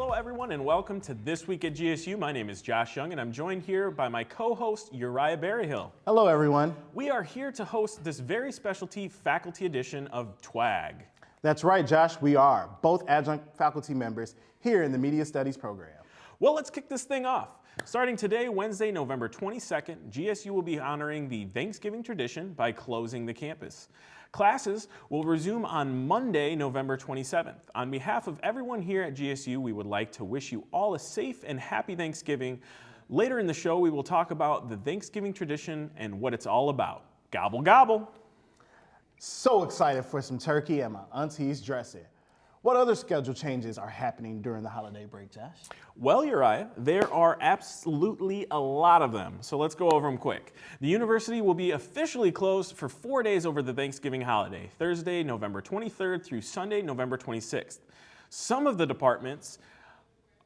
Hello everyone and welcome to This Week at GSU. My name is Josh Young and I'm joined here by my co-host Uriah Berryhill. Hello everyone. We are here to host this very specialty faculty edition of TWAG. That's right, Josh, we are both adjunct faculty members here in the Media Studies program. Well, let's kick this thing off. Starting today, Wednesday, November 22nd, GSU will be honoring the Thanksgiving tradition by closing the campus. Classes will resume on Monday, November 27th. On behalf of everyone here at GSU, we would like to wish you all a safe and happy Thanksgiving. Later in the show, we will talk about the Thanksgiving tradition and what it's all about. Gobble, gobble. So excited for some turkey and my auntie's dressing. What other schedule changes are happening during the holiday break, Josh? Well, Uriah, there are absolutely a lot of them, so let's go over them quick. The university will be officially closed for 4 days over the Thanksgiving holiday, Thursday, November 23rd through Sunday, November 26th. Some of the departments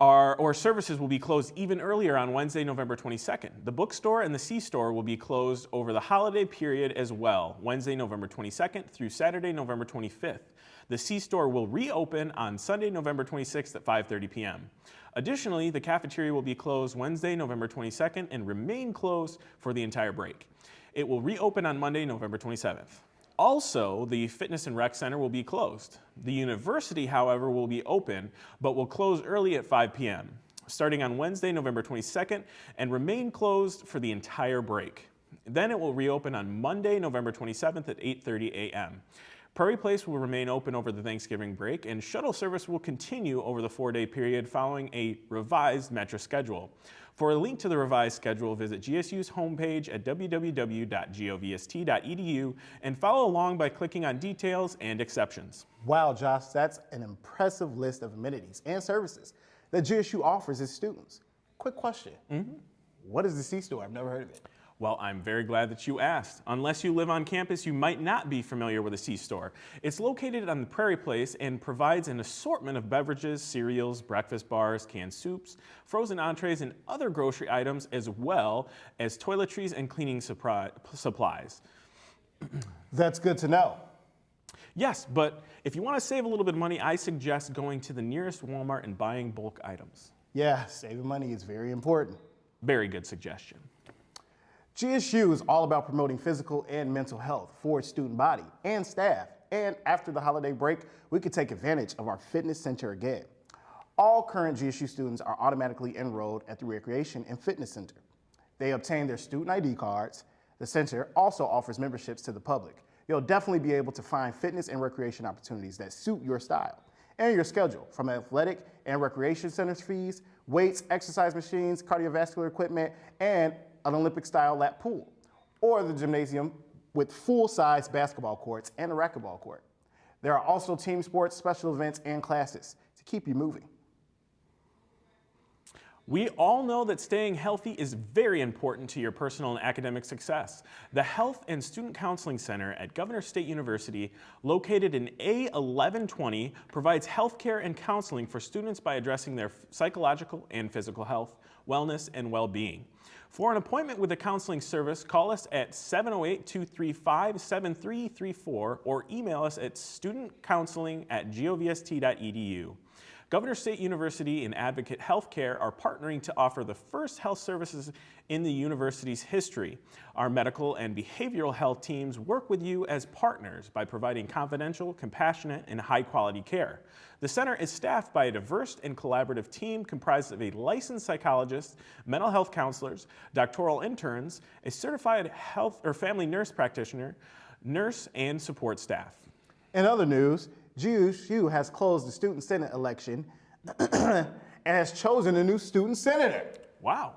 or services will be closed even earlier on Wednesday, November 22nd. The bookstore and the C-store will be closed over the holiday period as well, Wednesday, November 22nd through Saturday, November 25th. The C-store will reopen on Sunday, November 26th at 5:30 p.m. Additionally, the cafeteria will be closed Wednesday, November 22nd and remain closed for the entire break. It will reopen on Monday, November 27th. Also, the Fitness and Rec Center will be closed. The university, however, will be open, but will close early at 5 p.m., starting on Wednesday, November 22nd, and remain closed for the entire break. Then it will reopen on Monday, November 27th at 8:30 a.m. Prairie Place will remain open over the Thanksgiving break, and shuttle service will continue over the 4-day period following a revised Metro schedule. For a link to the revised schedule, visit GSU's homepage at www.govst.edu and follow along by clicking on details and exceptions. Wow, Josh, that's an impressive list of amenities and services that GSU offers its students. Quick question. What is the C-store? I've never heard of it. Well, I'm very glad that you asked. Unless you live on campus, you might not be familiar with a C-store. It's located on the Prairie Place and provides an assortment of beverages, cereals, breakfast bars, canned soups, frozen entrees, and other grocery items, as well as toiletries and cleaning supplies. That's good to know. Yes, but if you want to save a little bit of money, I suggest going to the nearest Walmart and buying bulk items. Yeah, saving money is very important. Very good suggestion. GSU is all about promoting physical and mental health for its student body and staff. And after the holiday break, we could take advantage of our fitness center again. All current GSU students are automatically enrolled at the Recreation and Fitness Center. They obtain their student ID cards. The center also offers memberships to the public. You'll definitely be able to find fitness and recreation opportunities that suit your style and your schedule, from athletic and recreation centers fees, weights, exercise machines, cardiovascular equipment, and an Olympic-style lap pool, or the gymnasium with full-size basketball courts and a racquetball court. There are also team sports, special events, and classes to keep you moving. We all know that staying healthy is very important to your personal and academic success. The Health and Student Counseling Center at Governor State University, located in A1120, provides healthcare and counseling for students by addressing their psychological and physical health, wellness, and well-being. For an appointment with the counseling service, call us at 708-235-7334 or email us at studentcounseling@govst.edu. Governor State University and Advocate Healthcare are partnering to offer the first health services in the university's history. Our medical and behavioral health teams work with you as partners by providing confidential, compassionate, and high-quality care. The center is staffed by a diverse and collaborative team comprised of a licensed psychologist, mental health counselors, doctoral interns, a certified health or family nurse practitioner, nurse, and support staff. In other news, GSU has closed the Student Senate election and has chosen a new student senator. Wow.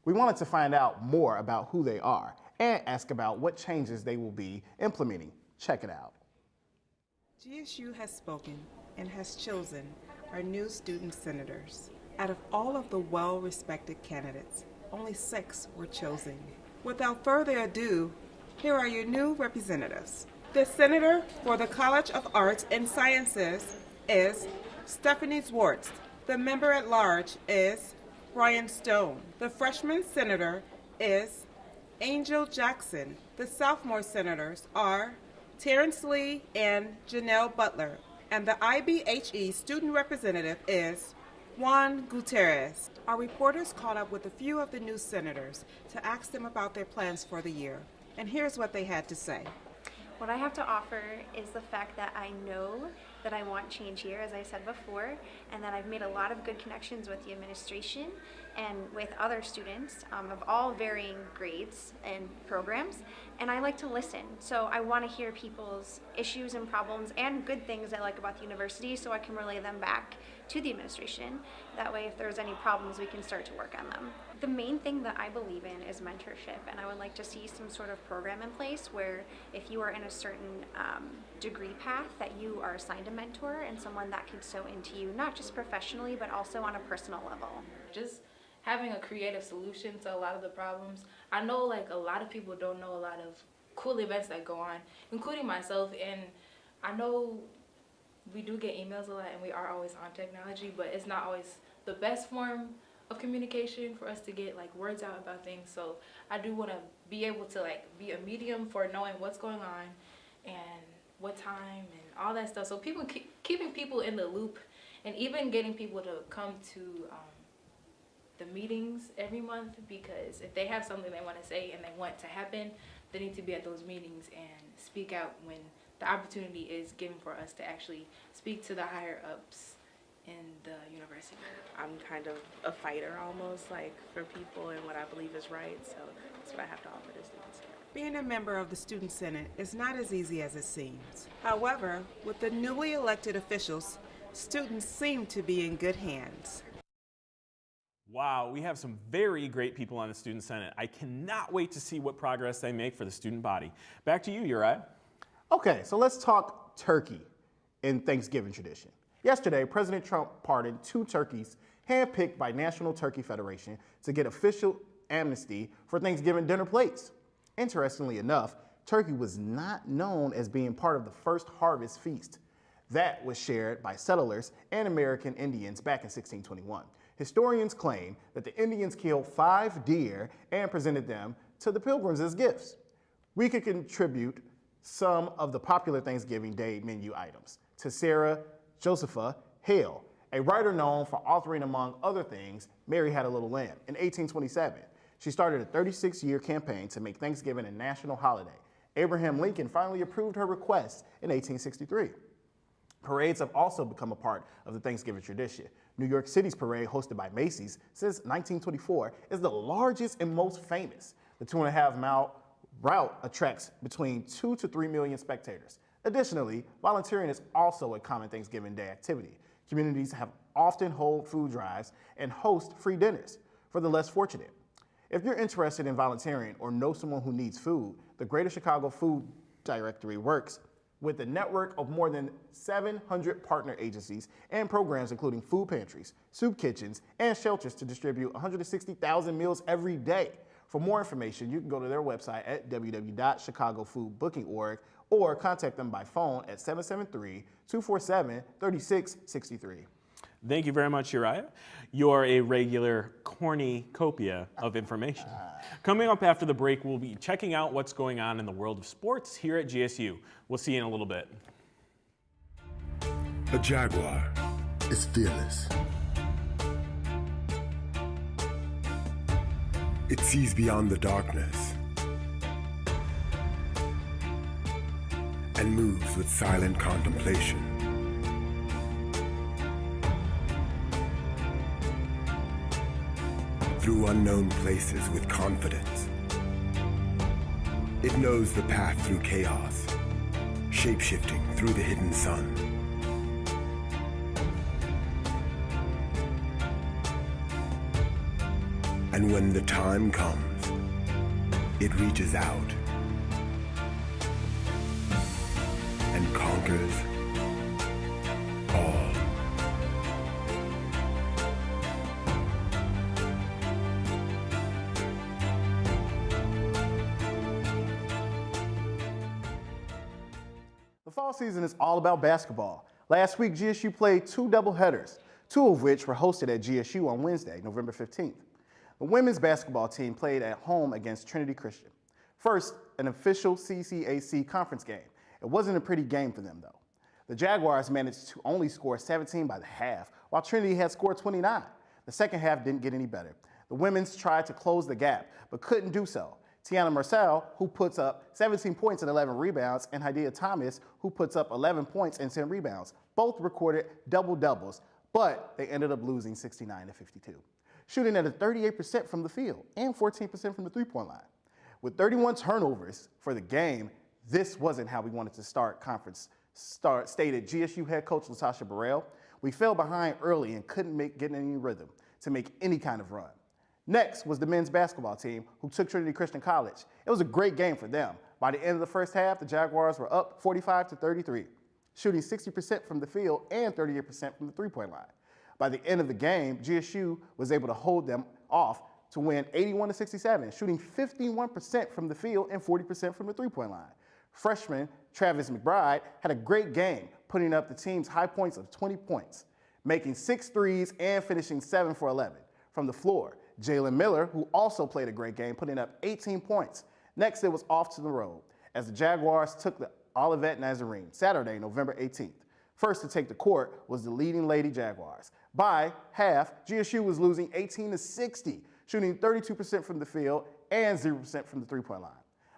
We wanted to find out more about who they are and ask about what changes they will be implementing. Check it out. GSU has spoken and has chosen our new student senators. Out of all of the well-respected candidates, only 6 were chosen. Without further ado, here are your new representatives. The senator for the College of Arts and Sciences is Stephanie Zwartz. The member at large is Ryan Stone. The freshman senator is Angel Jackson. The sophomore senators are Terrence Lee and Janelle Butler. And the IBHE student representative is Juan Gutierrez. Our reporters caught up with a few of the new senators to ask them about their plans for the year. And here's what they had to say. What I have to offer is the fact that I know that I want change here, as I said before, and that I've made a lot of good connections with the administration and with other students of all varying grades and programs, and I like to listen. So I want to hear people's issues and problems and good things I like about the university so I can relay them back to the administration. That way, if there's any problems, we can start to work on them. The main thing that I believe in is mentorship, and I would like to see some sort of program in place where if you are in a certain degree path, that you are assigned a mentor and someone that can sew into you, not just professionally, but also on a personal level. Just having a creative solution to a lot of the problems. I know like a lot of people don't know a lot of cool events that go on, including myself, and I know we do get emails a lot and we are always on technology, but it's not always the best form of communication for us to get like words out about things. So I do want to be able to like be a medium for knowing what's going on and what time and all that stuff. So people keeping people in the loop, and even getting people to come to the meetings every month, because if they have something they want to say and they want to happen, they need to be at those meetings and speak out when the opportunity is given for us to actually speak to the higher ups in the university. I'm kind of a fighter almost, like for people and what I believe is right, so that's what I have to offer the students here. Being a member of the Student Senate is not as easy as it seems. However, with the newly elected officials, students seem to be in good hands. Wow, we have some very great people on the Student Senate. I cannot wait to see what progress they make for the student body. Back to you, Uriah. Okay, so let's talk turkey in Thanksgiving tradition. Yesterday, President Trump pardoned 2 turkeys handpicked by National Turkey Federation to get official amnesty for Thanksgiving dinner plates. Interestingly enough, turkey was not known as being part of the first harvest feast. That was shared by settlers and American Indians back in 1621. Historians claim that the Indians killed 5 deer and presented them to the pilgrims as gifts. We could contribute some of the popular Thanksgiving Day menu items to Sarah Josepha Hale, a writer known for authoring, among other things, Mary Had a Little Lamb in 1827. She started a 36-year campaign to make Thanksgiving a national holiday. Abraham Lincoln finally approved her request in 1863. Parades have also become a part of the Thanksgiving tradition. New York City's parade, hosted by Macy's since 1924, is the largest and most famous. The 2.5-mile route attracts between 2 to 3 million spectators. Additionally, volunteering is also a common Thanksgiving Day activity. Communities have often hold food drives and host free dinners for the less fortunate. If you're interested in volunteering or know someone who needs food, the Greater Chicago Food Directory works with a network of more than 700 partner agencies and programs, including food pantries, soup kitchens, and shelters to distribute 160,000 meals every day. For more information, you can go to their website at www.chicagofoodbooking.org or contact them by phone at 773-247-3663. Thank you very much, Uriah. You're a regular cornucopia of information. Coming up after the break, we'll be checking out what's going on in the world of sports here at GSU. We'll see you in a little bit. A Jaguar is fearless. It sees beyond the darkness and moves with silent contemplation. Through unknown places with confidence. It knows the path through chaos, shape-shifting through the hidden sun. And when the time comes, it reaches out and conquers all. The fall season is all about basketball. Last week, GSU played 2 doubleheaders, 2 of which were hosted at GSU on Wednesday, November 15th. The women's basketball team played at home against Trinity Christian. First, an official CCAC conference game. It wasn't a pretty game for them, though. The Jaguars managed to only score 17 by the half, while Trinity had scored 29. The second half didn't get any better. The women's tried to close the gap, but couldn't do so. Tiana Marcel, who puts up 17 points and 11 rebounds, and Hadiya Thomas, who puts up 11 points and 10 rebounds, both recorded double-doubles, but they ended up losing 69-52, shooting at a 38% from the field and 14% from the three-point line. With 31 turnovers for the game, this wasn't how we wanted to start conference, stated GSU head coach Latasha Burrell. We fell behind early and couldn't get any rhythm to make any kind of run. Next was the men's basketball team, who took Trinity Christian College. It was a great game for them. By the end of the first half, the Jaguars were up 45-33, shooting 60% from the field and 38% from the three-point line. By the end of the game, GSU was able to hold them off to win 81-67, shooting 51% from the field and 40% from the three-point line. Freshman Travis McBride had a great game, putting up the team's high points of 20 points, making 6 threes and finishing 7 for 11. From the floor, Jalen Miller, who also played a great game, putting up 18 points. Next, it was off to the road as the Jaguars took the Olivet Nazarene Saturday, November 18th. First to take the court was the leading Lady Jaguars. By half, GSU was losing 18-60, shooting 32% from the field and 0% from the three-point line.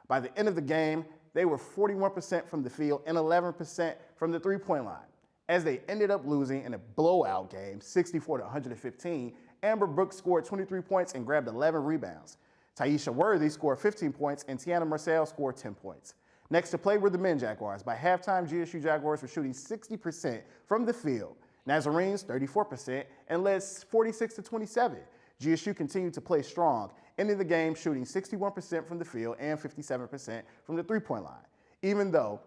By the end of the game, they were 41% from the field and 11% from the three-point line. As they ended up losing in a blowout game, 64-115, Amber Brooks scored 23 points and grabbed 11 rebounds. Taisha Worthy scored 15 points and Tiana Marcel scored 10 points. Next to play were the men Jaguars. By halftime, GSU Jaguars were shooting 60% from the field, Nazarenes 34%, and led 46-27. GSU continued to play strong, ending the game shooting 61% from the field and 57% from the three-point line. Even though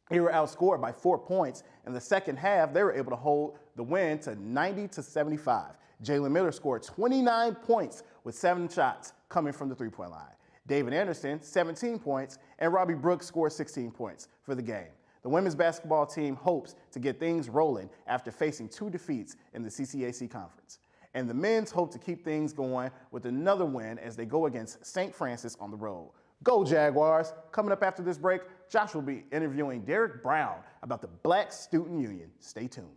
they were outscored by 4 points in the second half, they were able to hold the win to 90-75. Jalen Miller scored 29 points with 7 shots coming from the three-point line. David Anderson, 17 points, and Robbie Brooks scored 16 points for the game. The women's basketball team hopes to get things rolling after facing 2 defeats in the CCAC conference. And the men's hope to keep things going with another win as they go against St. Francis on the road. Go Jaguars! Coming up after this break, Josh will be interviewing Derrick Brown about the Black Student Union. Stay tuned.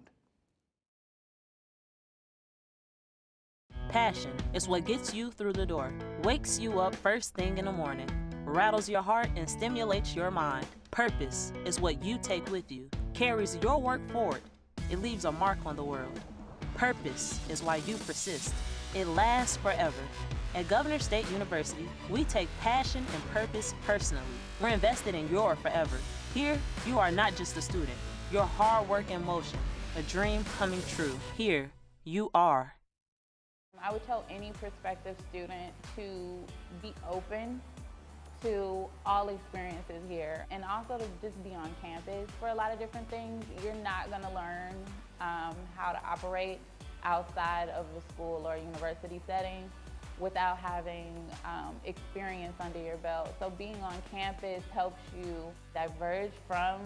Passion is what gets you through the door, wakes you up first thing in the morning, rattles your heart and stimulates your mind. Purpose is what you take with you, carries your work forward. It leaves a mark on the world. Purpose is why you persist. It lasts forever. At Governor State University, we take passion and purpose personally. We're invested in your forever. Here, you are not just a student. Your hard work in motion, a dream coming true. Here, you are. I would tell any prospective student to be open to all experiences here and also to just be on campus. For a lot of different things, you're not going to learn how to operate outside of a school or university setting without having experience under your belt. So being on campus helps you diverge from,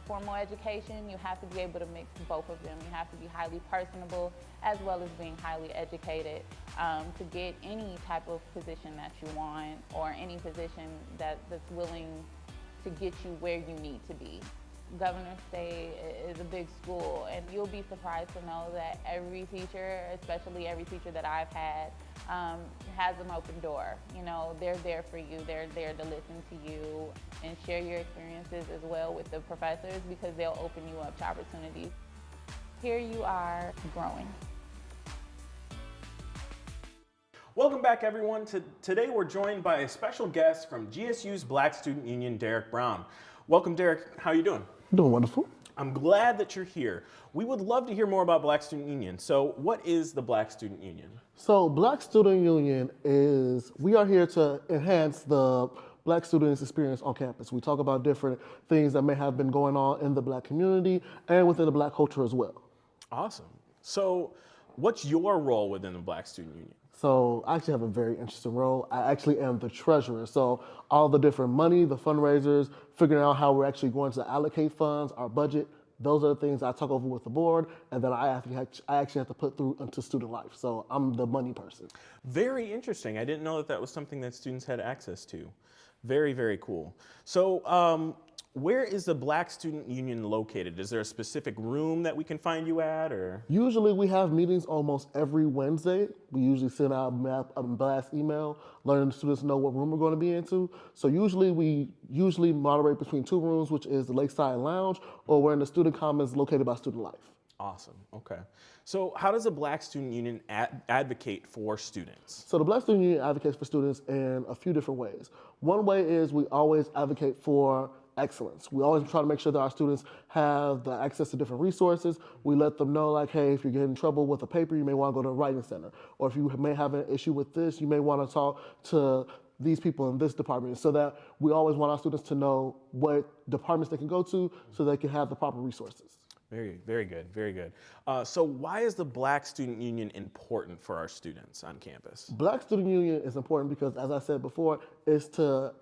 formal education. You have to be able to mix both of them. You have to be highly personable as well as being highly educated to get any type of position that you want or any position that's willing to get you where you need to be. Governor State is a big school, and you'll be surprised to know that every teacher, especially every teacher that I've had, has an open door. They're there for you. They're there to listen to you and share your experiences as well with the professors because they'll open you up to opportunities. Here you are growing. Welcome back, everyone. Today we're joined by a special guest from GSU's Black Student Union, Derrick Brown. Welcome, Derrick. How are you doing? Doing wonderful. I'm glad that you're here. We would love to hear more about Black Student Union. So what is the Black Student Union? So Black Student Union we are here to enhance the Black students' experience on campus. We talk about different things that may have been going on in the Black community and within the Black culture as well. Awesome. So what's your role within the Black Student Union? So I actually have a very interesting role. I actually am the treasurer. So all the different money, the fundraisers, figuring out how we're actually going to allocate funds, our budget, those are the things I talk over with the board, and then I actually have to put through into student life. So I'm the money person. Very interesting. I didn't know that was something that students had access to. Very, very cool. So Where is the Black Student Union located? Is there a specific room that we can find you at, or? Usually we have meetings almost every Wednesday. We usually send out a blast email letting the students know what room we're going to be into. So we usually moderate between two rooms, which is the Lakeside Lounge, or we're in the Student Commons located by Student Life. Awesome, okay. So how does the Black Student Union advocate for students? So the Black Student Union advocates for students in a few different ways. One way is we always advocate for excellence. We always try to make sure that our students have the access to different resources. We let them know, like, hey, if you're getting in trouble with a paper, you may want to go to a writing center. Or if you may have an issue with this, you may want to talk to these people in this department, so that we always want our students to know what departments they can go to so they can have the proper resources. Very, very good, very good. So why is the Black Student Union important for our students on campus? Black Student Union is important because, as I said before, it's to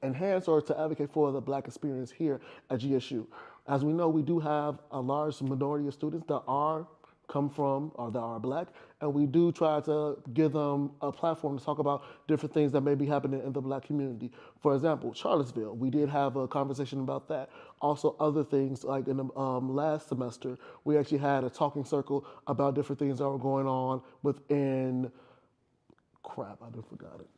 enhance or to advocate for the Black experience here at GSU. As we know, we do have a large minority of students that come from or that are Black, and we do try to give them a platform to talk about different things that may be happening in the Black community. For example, Charlottesville, we did have a conversation about that. Also other things, like in the last semester, we actually had a talking circle about different things that were going on within, crap, I just forgot it.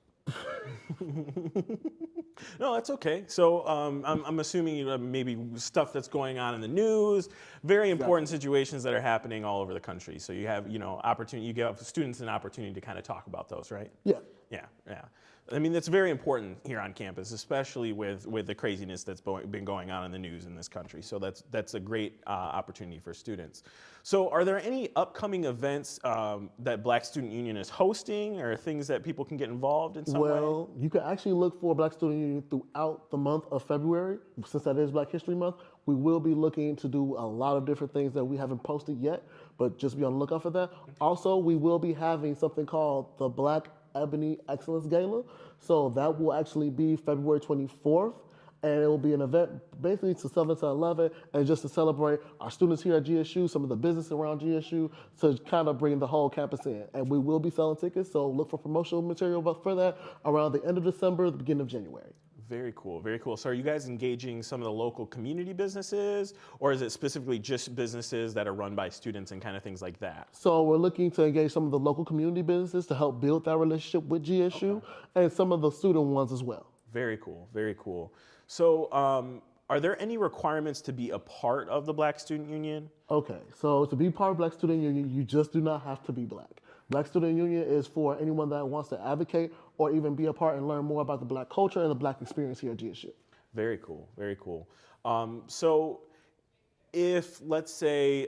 No, that's okay. So I'm assuming maybe stuff that's going on in the news, very important situations that are happening all over the country. So you have, opportunity, you give students an opportunity to kind of talk about those, right? Yeah. Yeah, yeah. I mean, that's very important here on campus, especially with the craziness that's been going on in the news in this country. So that's a great opportunity for students. So are there any upcoming events that Black Student Union is hosting, or things that people can get involved in some way? Well, you can actually look for Black Student Union throughout the month of February. Since that is Black History Month, we will be looking to do a lot of different things that we haven't posted yet, but just be on the lookout for that. Also, we will be having something called the Black Ebony Excellence Gala. So that will actually be February 24th. And it will be an event basically to 7 to 11, and just to celebrate our students here at GSU, some of the business around GSU, to kind of bring the whole campus in. And we will be selling tickets, so look for promotional material for that around the end of December, the beginning of January. Very cool, very cool. So are you guys engaging some of the local community businesses, or is it specifically just businesses that are run by students and kind of things like that? So we're looking to engage some of the local community businesses to help build that relationship with GSU, and some of the student ones as well. Very cool, very cool. So are there any requirements to be a part of the Black Student Union? Okay, so to be part of Black Student Union, you just do not have to be Black. Black Student Union is for anyone that wants to advocate or even be a part and learn more about the Black culture and the Black experience here at GSU. Very cool, very cool. So if, let's say,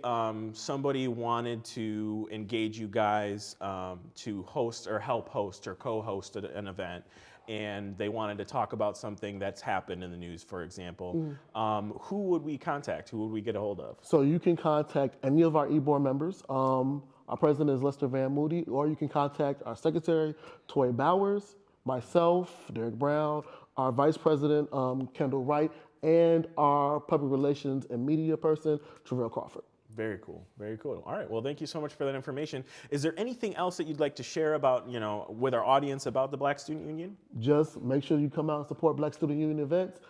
somebody wanted to engage you guys to host or help host or co-host an event, and they wanted to talk about something that's happened in the news, for example, who would we contact? Who would we get a hold of? So you can contact any of our e-board members. Our president is Lester Van Moody, or you can contact our secretary, Toy Bowers, myself, Derrick Brown, our vice president, Kendall Wright, and our public relations and media person, Travell Crawford. Very cool, very cool. All right, well, thank you so much for that information. Is there anything else that you'd like to share about, with our audience about the Black Student Union? Just make sure you come out and support Black Student Union events.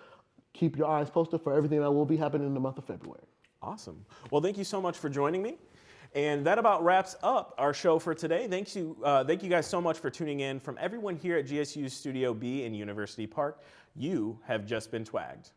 Keep your eyes posted for everything that will be happening in the month of February. Awesome. Well, thank you so much for joining me. And that about wraps up our show for today. Thank you guys so much for tuning in. From everyone here at GSU Studio B in University Park, you have just been twagged.